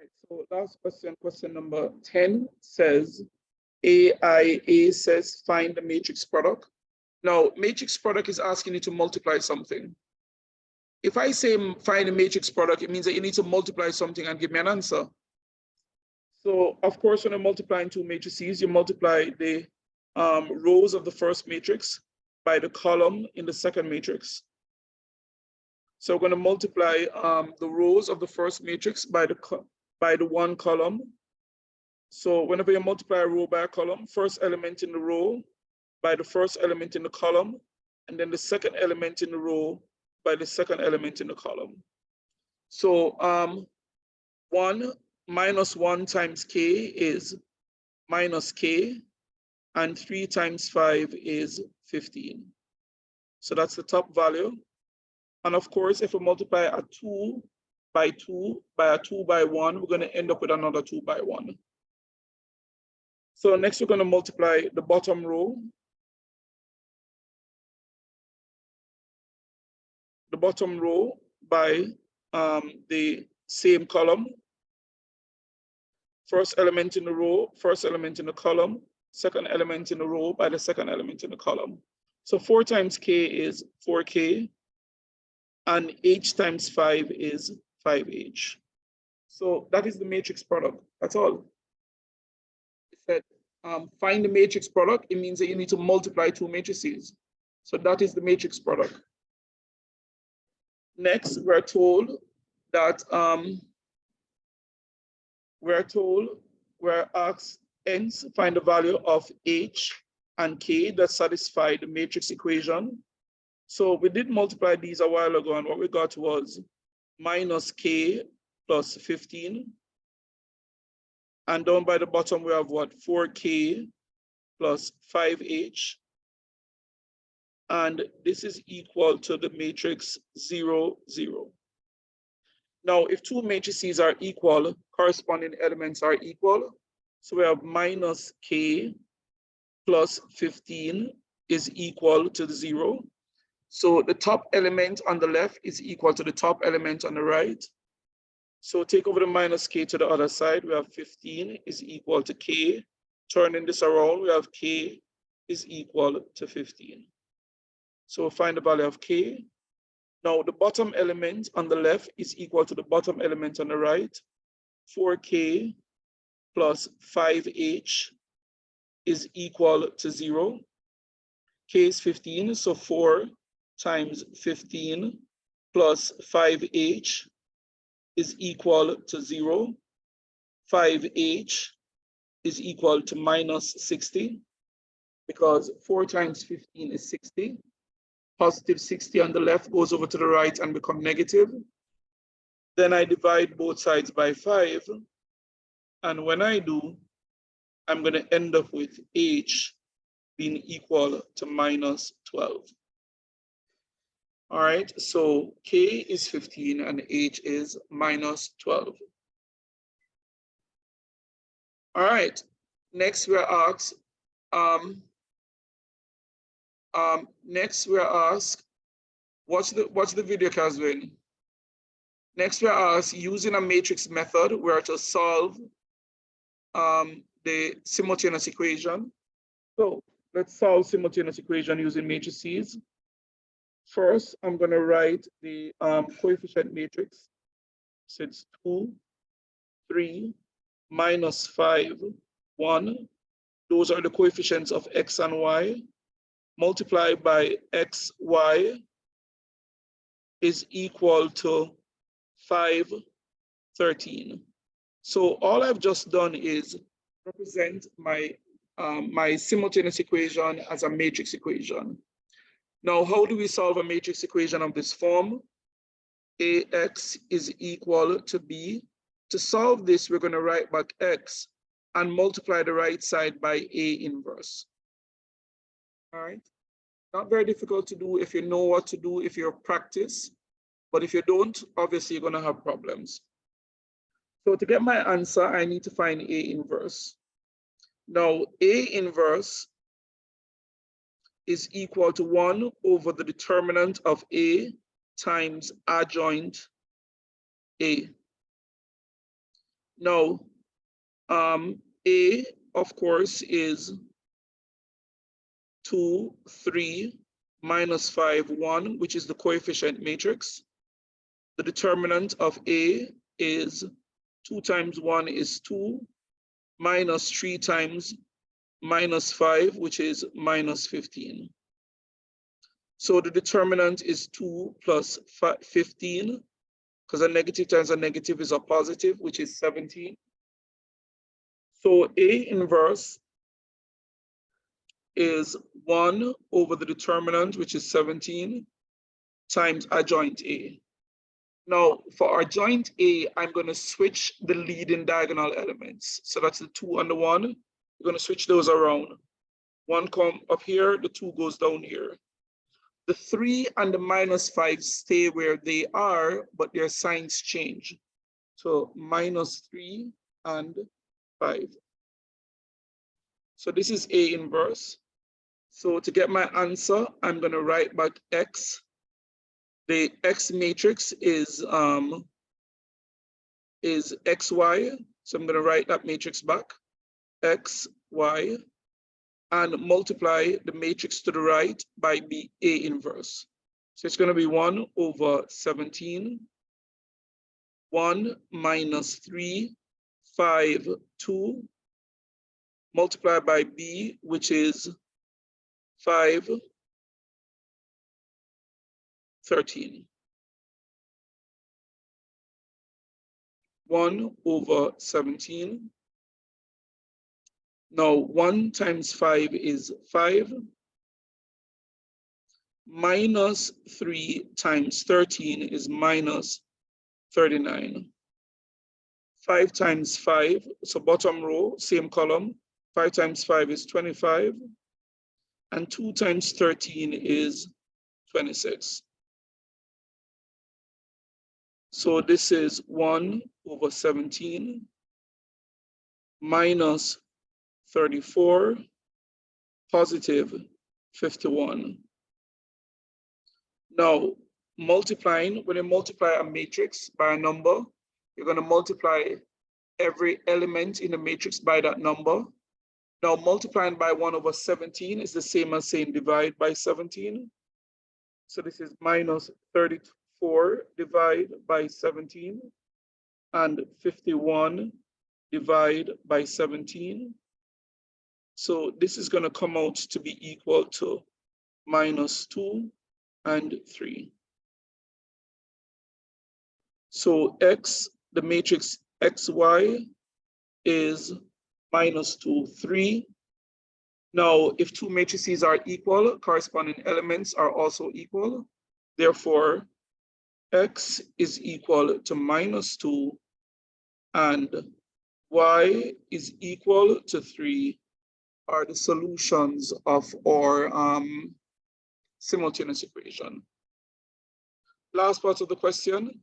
right, so last question, question number 10 says, AIA says find the matrix product. Now, matrix product is asking you to multiply something. If I say find a matrix product, it means that you need to multiply something and give me an answer. So, of course, when you're multiplying two matrices, you multiply the rows of the first matrix by the column in the second matrix. So we're going to multiply the rows of the first matrix by the one column. So whenever you multiply a row by a column, first element in the row by the first element in the column, and then the second element in the row by the second element in the column. So 1 minus 1 times k is minus k, and 3 times 5 is 15. So that's the top value. And of course, if we multiply a 2 by 2 by a 2 by 1, we're going to end up with another 2 by 1. So next, we're going to multiply the bottom row. The bottom row by the same column. First element in the row, first element in the column, second element in the row by the second element in the column. So 4 times k is 4k, and h times 5 is 5h. So that is the matrix product. That's all. It said find the matrix product. It means that you need to multiply two matrices. So that is the matrix product. Next, we're told that we're asked hence find the value of h and k that satisfy the matrix equation. So we did multiply these a while ago, and what we got was minus k plus 15. And down by the bottom, we have what? 4k plus 5h. And this is equal to the matrix 0, 0. Now, if two matrices are equal, corresponding elements are equal. So we have minus k plus 15 is equal to the 0. So the top element on the left is equal to the top element on the right. So take over the minus k to the other side. We have 15 is equal to k. Turning this around, we have k is equal to 15. So we'll find the value of k. Now the bottom element on the left is equal to the bottom element on the right. 4k plus 5h is equal to 0. K is 15, so 4 times 15 plus 5h is equal to 0. 5h is equal to minus 60, because 4 times 15 is 60. Positive 60 on the left goes over to the right and become negative. Then I divide both sides by 5. And when I do, I'm going to end up with h being equal to minus 12. All right, so k is 15 and h is minus 12. All right, next we're asked, what's the video, Caswin? Next we're asked, using a matrix method, we're to solve the simultaneous equation. So let's solve simultaneous equation using matrices. First, I'm going to write the coefficient matrix. So it's 2, 3, minus 5, 1. Those are the coefficients of x and y. Multiplied by x, y is equal to 5, 13. So all I've just done is represent my, my simultaneous equation as a matrix equation. Now, how do we solve a matrix equation of this form? Ax is equal to b. To solve this, we're going to write back x and multiply the right side by A inverse. All right. Not very difficult to do if you know what to do, if you practice. But if you don't, obviously you're going to have problems. So to get my answer, I need to find A inverse. Now, A inverse is equal to 1 over the determinant of A times adjoint A. Now, A, of course, is 2, 3, minus 5, 1, which is the coefficient matrix. The determinant of A is 2 times 1 is 2, minus 3 times minus 5, which is minus 15. So the determinant is 2 plus 15, because a negative times a negative is a positive, which is 17. So A inverse is 1 over the determinant, which is 17, times adjoint A. Now, for our joint A, I'm going to switch the leading diagonal elements. So that's the 2 and the 1. We're going to switch those around. 1 come up here, the 2 goes down here. The 3 and the minus 5 stay where they are, but their signs change. So minus 3 and 5. So this is A inverse. So to get my answer, I'm going to write back X. The X matrix is XY. So I'm going to write that matrix back, XY, and multiply the matrix to the right by B, A inverse. So it's going to be 1 over 17, 1 minus 3, 5, 2, multiplied by B, which is 5, 13. 1 over 17. Now 1 times 5 is 5. Minus 3 times 13 is minus 39. 5 times 5, so bottom row, same column. 5 times 5 is 25. And 2 times 13 is 26. So this is 1 over 17 minus 34, positive 51. Now, multiplying, when you multiply a matrix by a number, you're going to multiply every element in the matrix by that number. Now, multiplying by 1 over 17 is the same as saying divide by 17. So this is minus 34 divide by 17, and 51 divide by 17. So this is going to come out to be equal to minus 2 and 3. So X, the matrix XY, is minus 2, 3. Now, if two matrices are equal, corresponding elements are also equal. Therefore, X is equal to minus 2 and Y is equal to 3 are the solutions of our simultaneous equation. Last part of the question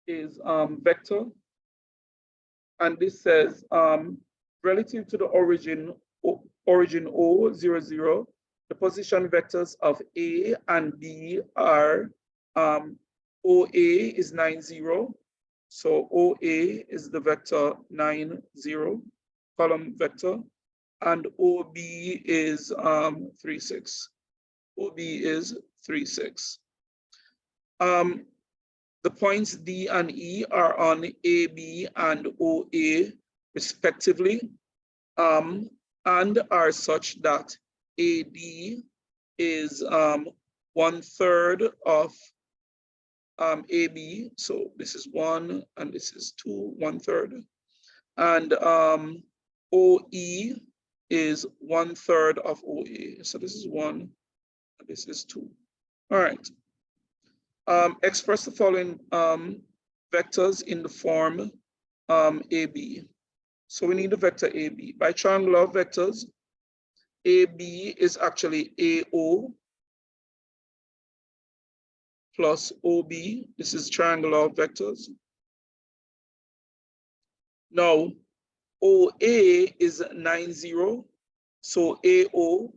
is vector. And this says, relative to the origin O, 0, 0, the position vectors of A and B are OA is 9, 0. So OA is the vector 9, 0, column vector. And OB is 3, 6. OB is 3, 6. The points D and E are on AB and OA respectively, and are such that AD is 1/3 of AB. So this is 1 and this is 2, 1/3. And OE is 1/3 of OA. So this is 1 and this is 2. All right. Express the following vectors in the form AB. So we need the vector AB. By triangular vectors, AB is actually AO plus OB. This is triangular vectors. Now, OA is 9, 0. So AO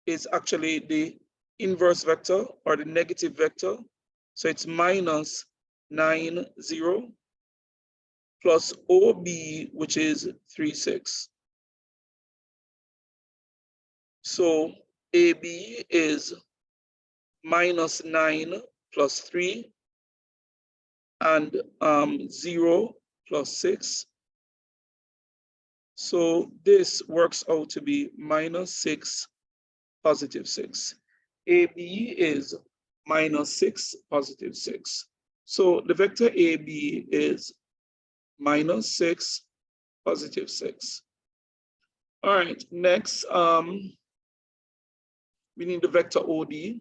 is actually the inverse vector or the negative vector. So it's minus 9, 0. plus OB, which is 3, 6. So AB is minus 9 plus 3 and 0 plus 6. So this works out to be minus 6, positive 6. AB is minus 6, positive 6. So the vector AB is minus 6, positive 6. All right, next, we need the vector OD.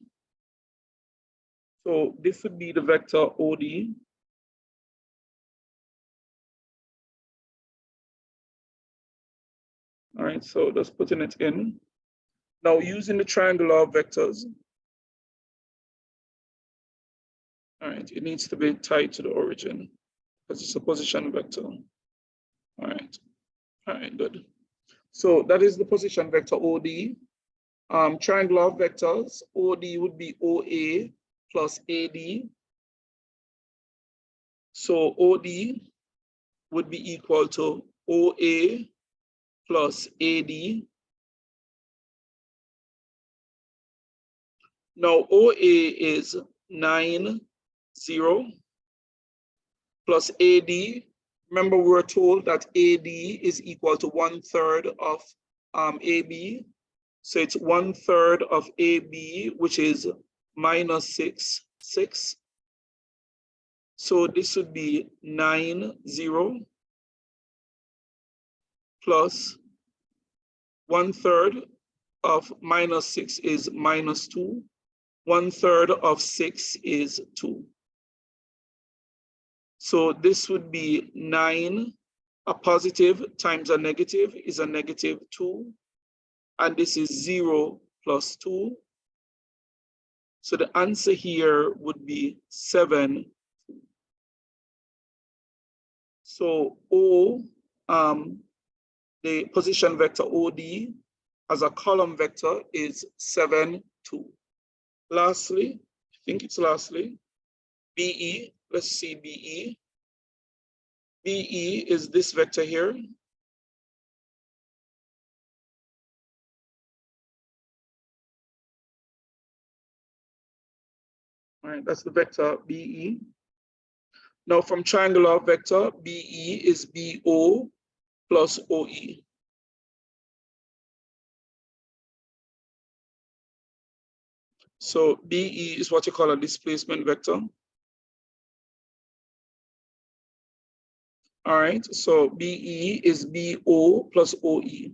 So this would be the vector OD. All right, so just putting it in. Now using the triangular vectors, all right, it needs to be tied to the origin because it's a position vector. All right, good. So that is the position vector OD. Triangular vectors, OD would be OA plus AD. So OD would be equal to OA plus AD. Now OA is 9, 0 plus AD. Remember, we were told that AD is equal to 1/3 of AB. So it's 1/3 of AB, which is minus 6, 6. So this would be 9, 0 plus 1/3 of minus 6 is minus 2. 1/3 of 6 is 2. So this would be 9, a positive times a negative is a negative 2. And this is 0 plus 2. So the answer here would be 7. So O, the position vector OD as a column vector is 7, 2. Lastly, I think it's lastly, BE, let's see BE. BE is this vector here. All right, that's the vector BE. Now from triangular vector, BE is BO plus OE. So BE is what you call a displacement vector. All right, so BE is BO plus OE.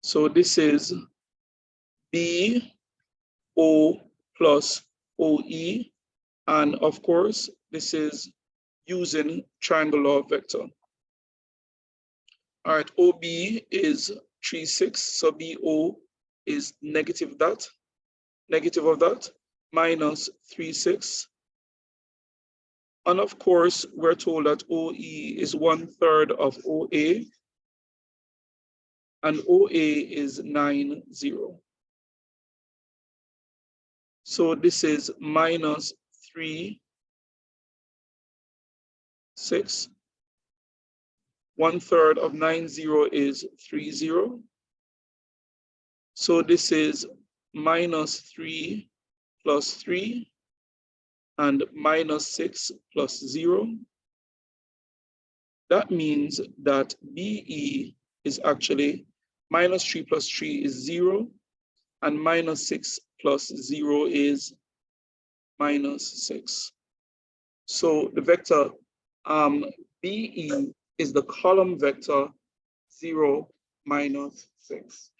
So this is BO plus OE. And of course, this is using triangular vector. All right, OB is 3, 6. So BO is negative that, negative of that, minus 3, 6. And of course, we're told that OE is 1/3 of OA. And OA is 9, 0. So this is minus 3, 6. 1/3 of 9, 0 is 3, 0. So this is minus 3 plus 3 and minus 6 plus 0. That means that BE is actually minus 3 plus 3 is 0, and minus 6 plus 0 is minus 6. So the vector BE is the column vector 0, minus 6.